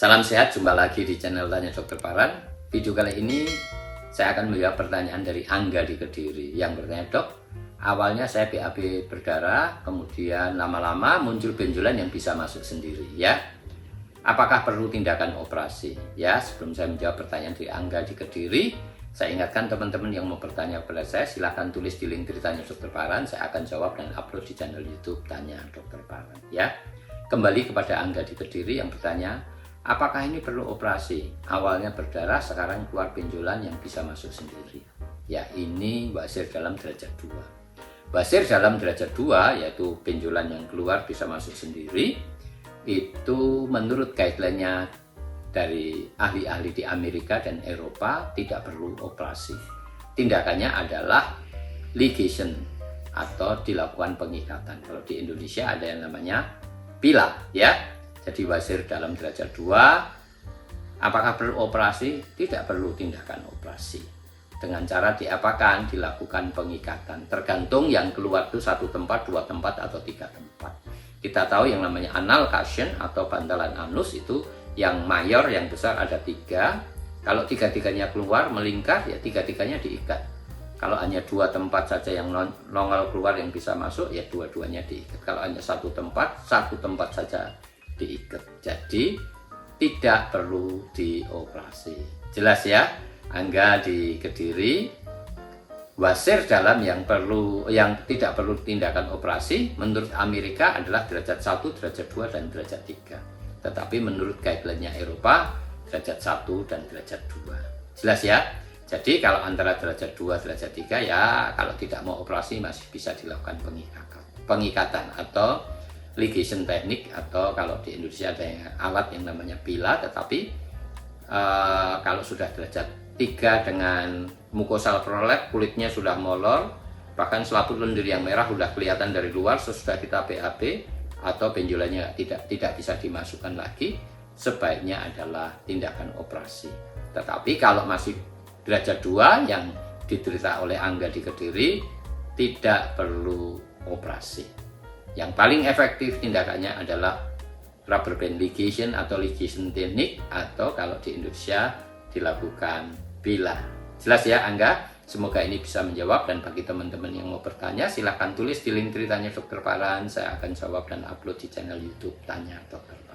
Salam sehat, jumpa lagi di channel Tanya Dokter Paran. Video kali ini saya akan menjawab pertanyaan dari Angga di Kediri yang bertanya, "Dok, awalnya saya BAB berdarah, kemudian lama-lama muncul benjolan yang bisa masuk sendiri ya. Apakah perlu tindakan operasi?" Ya, sebelum saya menjawab pertanyaan dari Angga di Kediri, saya ingatkan teman-teman yang mau bertanya kepada saya, silahkan tulis di link Tanya Dokter Paran. Saya akan jawab dan upload di channel YouTube Tanya Dokter Paran ya. Kembali kepada Angga di Kediri yang bertanya, apakah ini perlu operasi? Awalnya berdarah, sekarang keluar benjolan yang bisa masuk sendiri. Ya, ini basir dalam derajat 2. Basir dalam derajat 2, yaitu benjolan yang keluar bisa masuk sendiri, itu menurut guideline-nya dari ahli-ahli di Amerika dan Eropa tidak perlu operasi. Tindakannya adalah ligation atau dilakukan pengikatan. Kalau di Indonesia ada yang namanya pila ya. Jadi basir dalam derajat 2, apakah perlu operasi? Tidak perlu tindakan operasi. Dengan cara diapakan? Dilakukan pengikatan. Tergantung yang keluar itu 1 tempat, 2 tempat, atau 3 tempat. Kita tahu yang namanya anal cushion atau bantalan anus itu yang mayor, yang besar ada 3. Kalau 3-tiganya keluar melingkar, ya 3-tiganya diikat. Kalau hanya 2 tempat saja yang nongol keluar yang bisa masuk, ya 2-duanya diikat. Kalau hanya 1 tempat saja diikat. Jadi tidak perlu dioperasi. Jelas ya, Angga di Kediri. Wasir dalam yang tidak perlu tindakan operasi menurut Amerika adalah derajat 1, derajat 2, dan derajat 3. Tetapi menurut guideline-nya Eropa, derajat 1 dan derajat 2. Jelas ya? Jadi kalau antara derajat 2, derajat 3 ya kalau tidak mau operasi masih bisa dilakukan pengikatan atau ligation teknik, atau kalau di Indonesia ada alat yang namanya pila. Tetapi kalau sudah derajat 3 dengan mukosal prolap, kulitnya sudah molor, bahkan selaput lendir yang merah sudah kelihatan dari luar, sesudah kita BAB atau benjolannya tidak bisa dimasukkan lagi, sebaiknya adalah tindakan operasi. Tetapi kalau masih derajat 2 yang diderita oleh Angga di Kediri, tidak perlu operasi. Yang paling efektif tindakannya adalah rubber band ligation atau ligation teknik, atau kalau di Indonesia dilakukan pila. Jelas ya Angga? Semoga ini bisa menjawab, dan bagi teman-teman yang mau bertanya silahkan tulis di link Tanya Dokter Paran. Saya akan jawab dan upload di channel YouTube Tanya Dokter Paran.